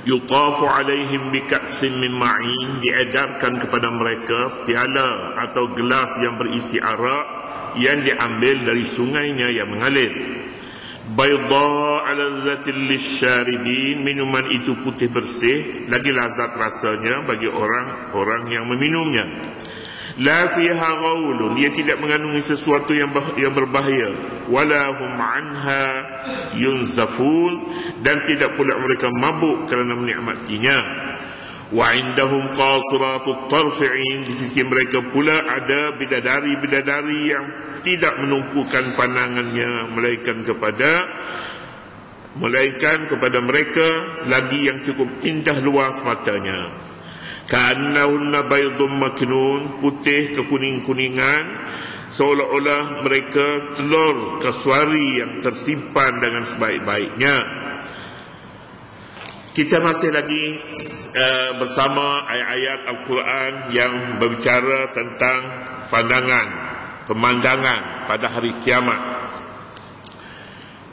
Yutafu alaihim bika'sin min ma'in, diedarkan kepada mereka piala atau gelas yang berisi arak yang diambil dari sungainya yang mengalir. Bayda alazzatil lisyaribin, minuman itu putih bersih lagi lazat rasanya bagi orang-orang yang meminumnya. La fiha ghaulun, ia tidak mengandungi sesuatu yang berbahaya. Wala hum anha yunzafun, dan tidak pula mereka mabuk kerana menikmatinya. Wa indahum qasiratut tarfi'in, di sisi mereka pula ada bidadari-bidadari yang tidak menumpukan pandangannya melainkan kepada mereka lagi yang cukup indah luas matanya. Ka'annahunna baydun maknun, putih kekuning-kuningan, seolah-olah mereka telur kasuari yang tersimpan dengan sebaik-baiknya. Kita masih lagi bersama ayat-ayat Al-Quran yang berbicara tentang pemandangan pada hari kiamat.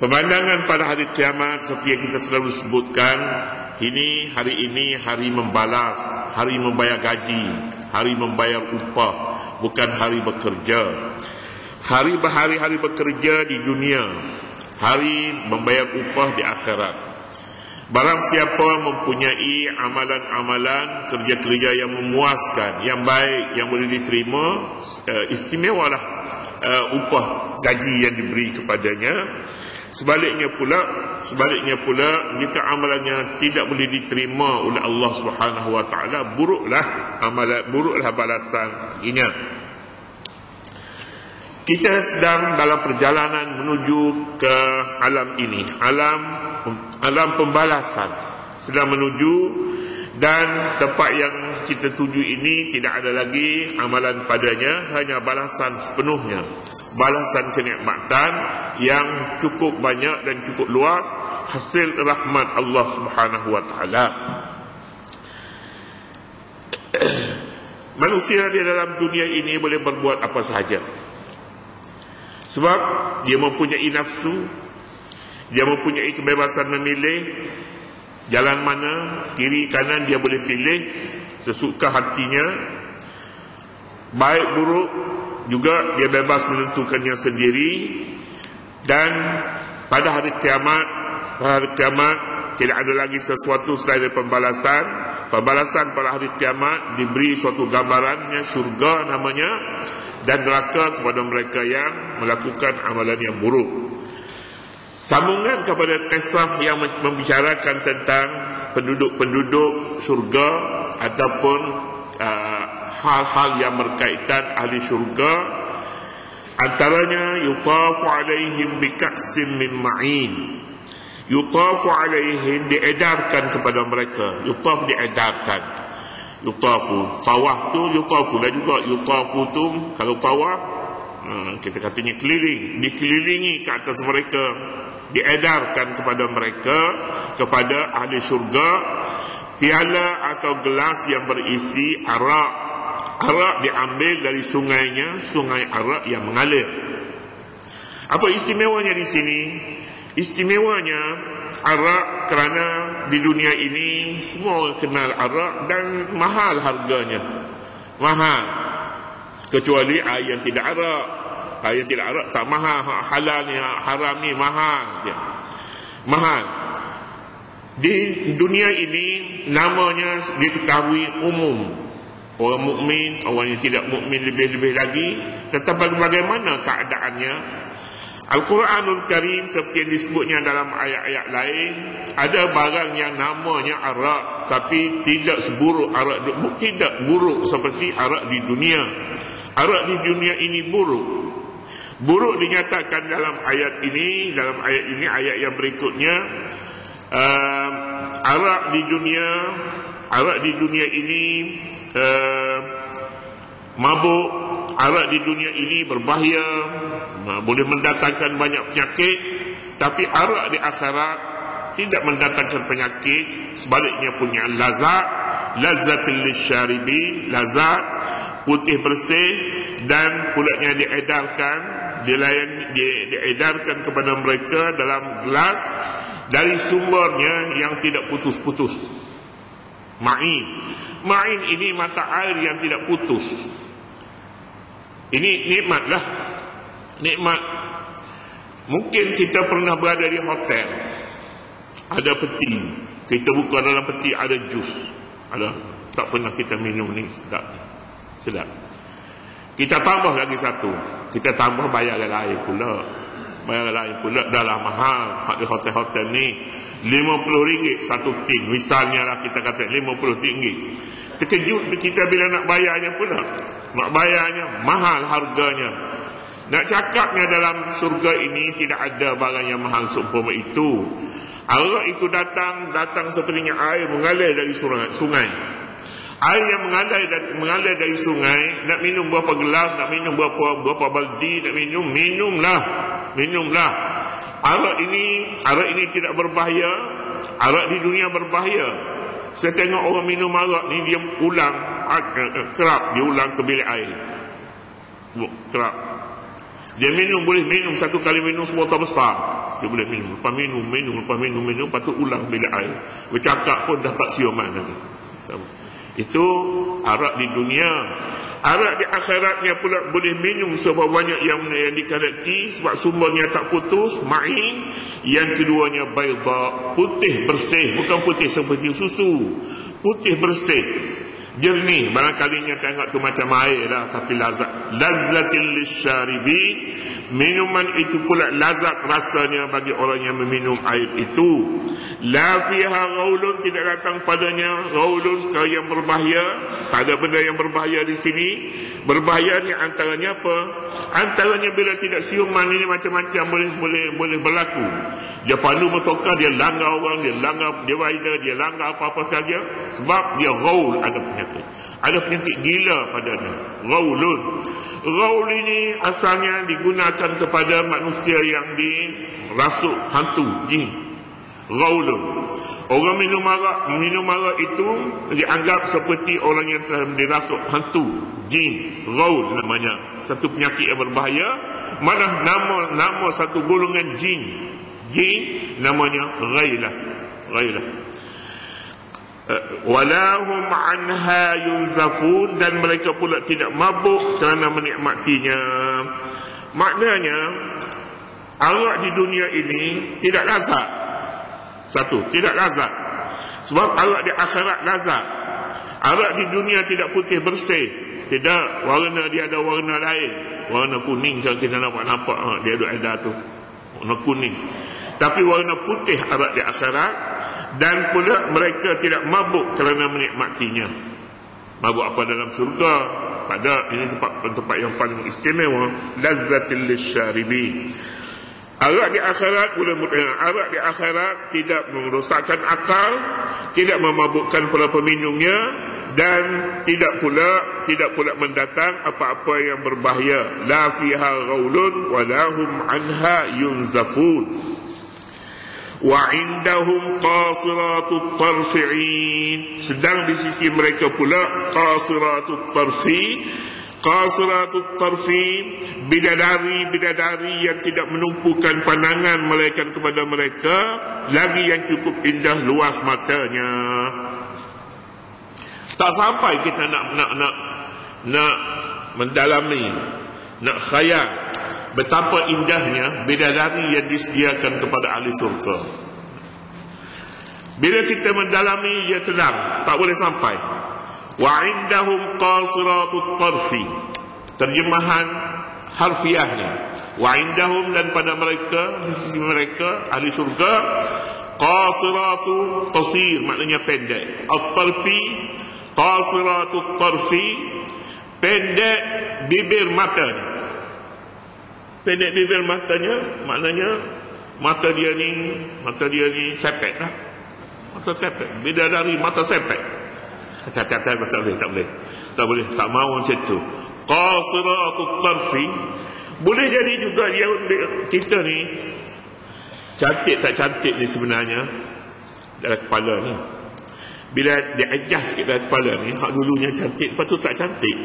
Pemandangan pada hari kiamat seperti yang kita selalu sebutkan, hari ini hari membalas, hari membayar gaji, hari membayar upah, bukan hari bekerja. Hari berhari-hari bekerja di dunia, hari membayar upah di akhirat. Barang siapa mempunyai amalan-amalan kerja-kerja yang memuaskan, yang baik, yang boleh diterima, istimewalah upah gaji yang diberi kepadanya. Sebaliknya pula jika amalannya tidak boleh diterima oleh Allah Subhanahu wa taala, buruklah balasan baginya. Kita sedang dalam perjalanan menuju ke alam ini, alam pembalasan, sedang menuju, dan tempat yang kita tuju ini tidak ada lagi amalan padanya, hanya balasan sepenuhnya, balasan kenikmatan yang cukup banyak dan cukup luas, hasil rahmat Allah Subhanahu wa taala. Manusia di dalam dunia ini boleh berbuat apa sahaja, sebab dia mempunyai nafsu, dia mempunyai kebebasan memilih jalan mana, kiri kanan, dia boleh pilih sesuka hatinya. Baik buruk juga dia bebas menentukannya sendiri. Dan pada hari kiamat tidak ada lagi sesuatu selain pembalasan. Pembalasan pada hari kiamat diberi suatu gambarannya, syurga namanya, dan neraka kepada mereka yang melakukan amalan yang buruk. Sambungan kepada kisah yang membicarakan tentang penduduk syurga ataupun hal-hal yang berkaitan ahli syurga, antaranya yutafu alaihim bika'sin min ma'in. Yutafu alaihim, diedarkan kepada mereka. Yutaf, diedarkan. Yutafu, tawaf tu yutafu lah juga. Yutafu tu kalau tawaf, kita katanya keliling, dikelilingi ke atas mereka, diedarkan kepada mereka, kepada ahli syurga, piala atau gelas yang berisi arak. Arak diambil dari sungainya, sungai arak yang mengalir. Apa istimewanya di sini? Istimewanya arak kerana di dunia ini semua orang kenal arak dan mahal harganya. Mahal. Kecuali air yang tidak arak. Air yang tidak arak tak mahal. Halal ni, haram ni mahal dia. Mahal. Di dunia ini namanya diketahui umum. Orang mukmin, orang yang tidak mukmin lebih-lebih lagi. Tetapi bagaimana keadaannya? Al-Quranul Karim seperti yang disebutnya dalam ayat-ayat lain, ada barang yang namanya arak, tapi tidak seburuk arak, tidak buruk seperti arak di dunia. Arak di dunia ini buruk. Buruk dinyatakan dalam ayat ini, ayat yang berikutnya. Arak di dunia ini mabuk, arak di dunia ini berbahaya, boleh mendatangkan banyak penyakit. Tapi arak di akhirat tidak mendatangkan penyakit, sebaliknya punya lazatul lisyaribin, lazat, putih bersih, dan pulaknya diedarkan kepada mereka dalam gelas dari sumbernya yang tidak putus-putus. Ma'in. Ma'in ini mata air yang tidak putus. Ini nikmatlah. Nikmat. Mungkin kita pernah berada di hotel, ada peti, kita buka dalam peti ada jus, ada, tak pernah kita minum ni, sedap. Kita tambah lagi satu, kita tambah bayar lain pula. Bayar lain pula dalam mahal di hotel-hotel ni. RM50 satu tin, misalnya lah kita kata RM50. Terkejut kita bila nak bayarnya pula. Nak bayarnya mahal harganya. Nak cakapnya dalam surga ini tidak ada barang yang mahal seumpama itu. Arak itu datang sepertinya air mengalir dari sungai. Air yang mengalir dari sungai, nak minum berapa gelas, nak minum berapa baldi, nak minumlah. Arak ini tidak berbahaya. Arak di dunia berbahaya. Saya tengok orang minum arak ni, dia ulang kerap, dia ulang ke bilik air. Kerap. Dia boleh minum satu kali minum sebotol besar. Dia boleh minum, lepas minum, lepas tu ulang bilik air. Bercakap pun dapat siuman lagi. Itu arak di dunia. Arak di akhiratnya pula boleh minum sebab banyak yang dikehendaki sebab sumbernya tak putus. Ma'in. Yang keduanya bayda, putih bersih, bukan putih seperti susu, putih bersih, jernih. Barangkalinya tengok tu macam air dah, tapi lazzatil lisyaribin. Minuman itu pula lazat rasanya bagi orang yang meminum air itu. La fiha ghaulun, tidak datang padanya ghaulun, yang berbahaya. Tak ada benda yang berbahaya di sini. Berbahaya ni antaranya apa? Antaranya bila tidak siuman ini macam-macam boleh berlaku. Dia pandu motorkar, dia langgar orang, dia langgar divider, dia langgar apa-apa saja sebab dia ghaul, ada penyakit gila padanya. Ghaulun. Ghaul ini asalnya digunakan kepada manusia yang dirasuk hantu, jin. Ghaulun. Orang minum arak itu dianggap seperti orang yang telah dirasuk hantu, jin. Ghaul namanya. Satu penyakit yang berbahaya. Mana nama satu golongan jin namanya ghailah. Walahum anha yunzafun, dan mereka pula tidak mabuk kerana menikmatinya. Maknanya arak di dunia ini tidak lazat. Satu, tidak lazat. Sebab arak di akhirat lazat. Arak di dunia tidak putih bersih. Tidak, warna dia ada warna lain. Warna kuning, kalau kita nampak dia ada edar tu, warna kuning. Tapi warna putih arak di akhirat. Dan pula mereka tidak mabuk kerana menikmatinya. Mabuk apa dalam surga? Pada ini tempat yang paling istimewa, lazzatil lisyaribin. Arak di akhirat tidak merosakkan akal, tidak memabukkan para peminumnya, dan tidak pula mendatang apa-apa yang berbahaya. La fiha ghaulun wa lahum anha yunzafun. Wa indahum qasiratut tarfi'in, sedang di sisi mereka pula qasiratut tarfi, bidadari yang tidak menumpukan pandangan melainkan kepada mereka, lagi yang cukup indah luas matanya. Tak sampai kita nak mendalami, nak khayal betapa indahnya bidadari yang disediakan kepada ahli surga. Bila kita mendalami, ia tenang, tak boleh sampai. Wa indahum qasiratut tarfi, terjemahan harfiahnya. Wa indahum, dan pada mereka, di sisi mereka ahli surga, qasiratu qasir, maknanya pendek. At-tarfi, qasiratut tarfi, pendek bibir matanya. Pendek bibir matanya, maknanya mata dia ni sepet lah. Mata sepet. Bidadari mata sepet. Tak boleh, tak mahu macam tu. Qasiratut tarfi. Boleh jadi juga dia, kita ni cantik tak cantik ni sebenarnya dalam kepala ni. Bila dia adjust sikit dalam kepala ni, hak dulunya cantik, lepas tu tak cantik.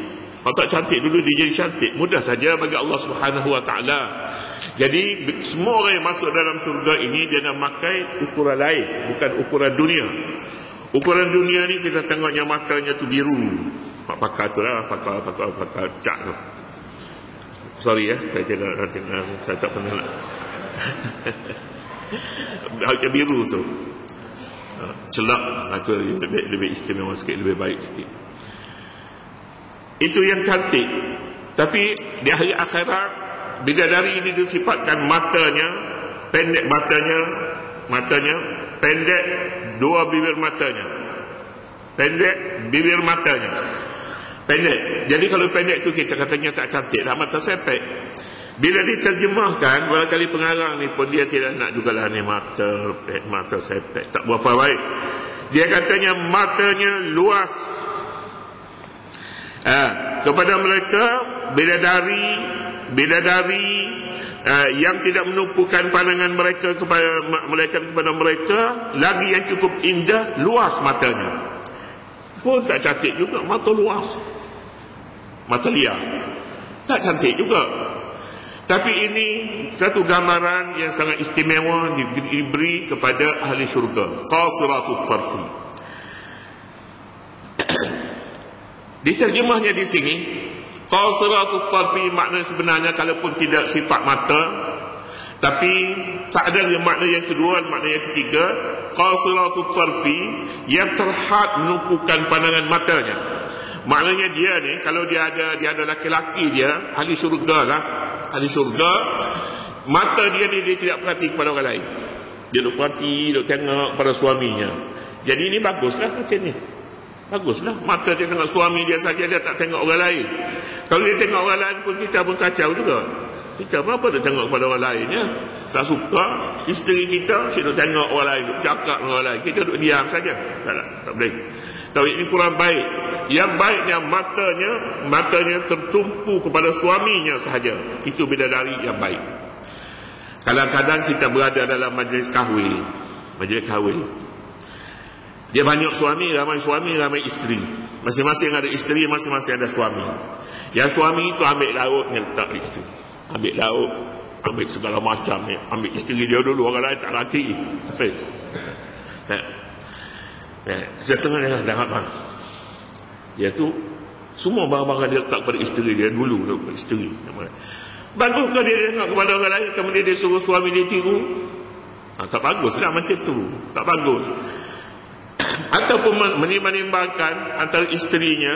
Kalau tak cantik dulu dia jadi cantik, mudah saja bagi Allah Subhanahu Wa Taala. Jadi semua orang yang masuk dalam surga ini dia nak pakai ukuran lain, bukan ukuran dunia. Ukuran dunia ni kita tengoknya matanya tu biru. Pakar tu lah, pakar cak tu. Sorry ya, saya tidak nanti saya tak pernah nak. Biru tu. Celak atau lebih istimewa sikit, lebih baik sikit. Itu yang cantik. Tapi di hari akhirat bidadari ini disifatkan matanya pendek, matanya pendek, dua bibir matanya pendek, bibir matanya pendek. Jadi kalau pendek tu kita katanya tak cantik lah, mata sepek. Bila diterjemahkan, barangkali pengarang ni pun dia tidak nak jugalah ni mata sepek, tak berapa baik. Dia katanya matanya luas. Kepada mereka bidadari yang tidak menumpukan pandangan mereka kepada mereka lagi yang cukup indah, luas matanya. Pun tak cantik juga, mata luas, mata liar, tak cantik juga. Tapi ini satu gambaran yang sangat istimewa diberi kepada ahli syurga, qasiratut tarfi. Diterjemahnya di sini, qasiratut tarfi makna sebenarnya kalaupun tidak sifat mata, tapi tak ada makna yang kedua, makna yang ketiga, qasiratut tarfi yang terhad menumpukan pandangan matanya. Maknanya dia ni kalau dia ada laki-laki dia, ahli syurga lah, ahli syurga, mata dia ni dia tidak perhati kepada orang lain. Dia duk perhati, duk tengok pada suaminya. Jadi ini baguslah macam ni. Baguslah, mata dia tengok suami dia saja, dia tak tengok orang lain. Kalau dia tengok orang lain pun kita pun kacau juga. Kita apa dia tengok kepada orang lain ya? Tak suka isteri kita duk tengok orang lain, duk cakap dengan orang lain, kita duk diam saja. Tak boleh. Tapi ini kurang baik. Yang baiknya matanya tertumpu kepada suaminya sahaja. Itu bidadari yang baik. Kadang-kadang kita berada dalam majlis kahwin. Dia banyak suami, ramai isteri. Masing-masing ada isteri, masing-masing ada suami. Yang suami itu ambil lauk, letak isteri. Ambil lauk, ambil segala macam ni. Ambil isteri dia dulu, orang lain tak laki. Setengah dia dah bang. Dia tu semua barang-barang dia letak pada isteri dia dulu, isteri. Bagus ke dia tengok kepada orang lain, kemudian dia suruh suami dia tiru? Tak bagus lah macam tu. Tak bagus. Ataupun menimbang-nimbangkan antara isterinya,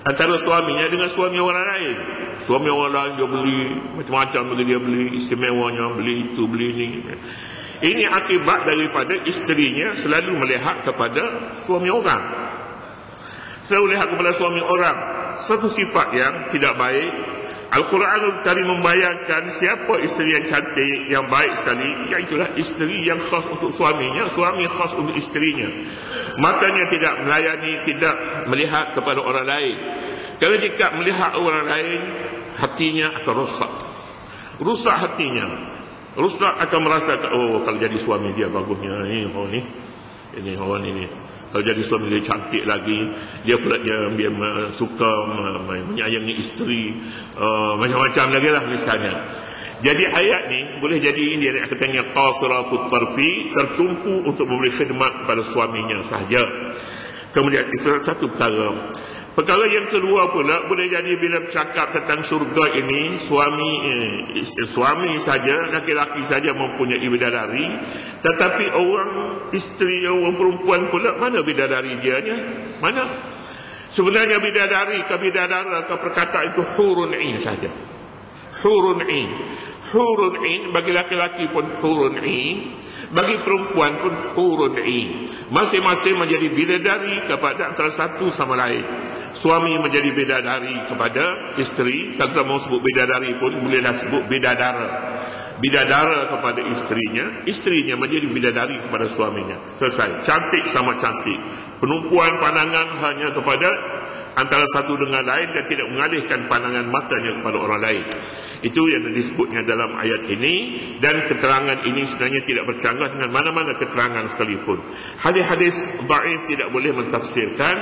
antara suaminya dengan suami orang lain. Suami orang lain dia beli macam-macam bagi dia beli, istimewanya beli itu beli ini. Ini akibat daripada isterinya selalu melihat kepada suami orang. Selalu lihat kepada suami orang. Satu sifat yang tidak baik. Al-Quranul Karim membayangkan siapa isteri yang cantik, yang baik sekali, iaitulah isteri yang khas untuk suaminya, suami khas untuk isterinya. Matanya tidak melayani, tidak melihat kepada orang lain. Kalau jika melihat orang lain, hatinya akan rosak. Rusak hatinya. Rusak akan merasa, oh kalau jadi suami dia bagusnya, ini orang ini. Kalau jadi suami dia cantik lagi, dia pula dia suka menyayangi isteri, macam-macam lagi lah misalnya. Jadi ayat ni boleh jadi ini dia katanya qasiratut tarfi, tertumpu untuk memberi khidmat kepada suaminya sahaja. Kemudian itu satu perkara. Perkara yang kedua pula boleh jadi bila bercakap tentang surga ini, suami saja, laki-laki saja mempunyai bidadari, tetapi orang isteri, orang perempuan pula mana bidadari dianya? Mana? Sebenarnya bidadari ke bidadara ke perkataan itu hurun ain saja. Hurun ain. Hurun ain bagi laki-laki pun hurun ain, bagi perempuan pun hurun ain. Masing-masing menjadi bidadari kepada antara satu sama lain. Suami menjadi bidadari kepada isteri. Kalau kita mau sebut bidadari pun bolehlah sebut bidadara. Bidadara kepada isterinya, isterinya menjadi bidadari kepada suaminya. Selesai. Cantik sama cantik. Penumpuan pandangan hanya kepada antara satu dengan lain dan tidak mengalihkan pandangan matanya kepada orang lain. Itu yang disebutnya dalam ayat ini, dan keterangan ini sebenarnya tidak bercanggah dengan mana-mana keterangan sekalipun. Hadis-hadis dhaif tidak boleh mentafsirkan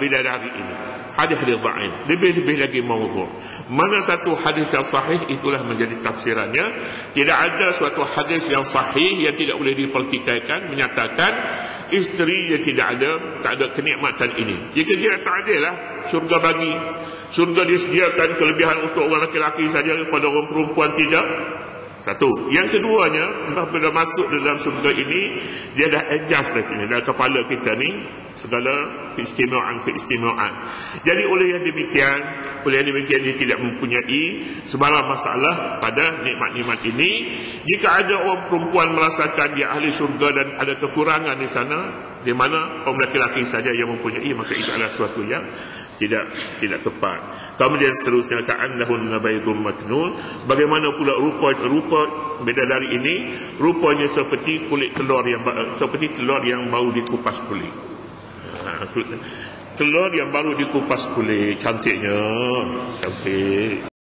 bidadari ini. Hadis-hadis dhaif lebih-lebih lagi maudhu'. Mana satu hadis yang sahih, itulah menjadi tafsirannya. Tidak ada suatu hadis yang sahih yang tidak boleh dipertikaikan menyatakan isteri yang tak ada kenikmatan ini. Jika dia tak ada lah syurga bagi. Syurga disediakan kelebihan untuk orang lelaki saja, kepada orang perempuan tidak. Satu. Yang keduanya, bila masuk dalam syurga ini, dia dah adjust dari sini, dalam kepala kita ni segala keistimewaan. Jadi oleh yang demikian dia tidak mempunyai sebarang masalah pada nikmat-nikmat ini. Jika ada orang perempuan merasakan dia ahli syurga dan ada kekurangan di sana, di mana kaum lelaki saja yang mempunyai, maka itu adalah sesuatu yang tidak tepat. Kemudian seterusnya, ka'annahun nabaydun maknun. Bagaimana pula rupa bidadari ini? Rupanya seperti telur yang baru dikupas kulit. Telur yang baru dikupas kulit, cantik.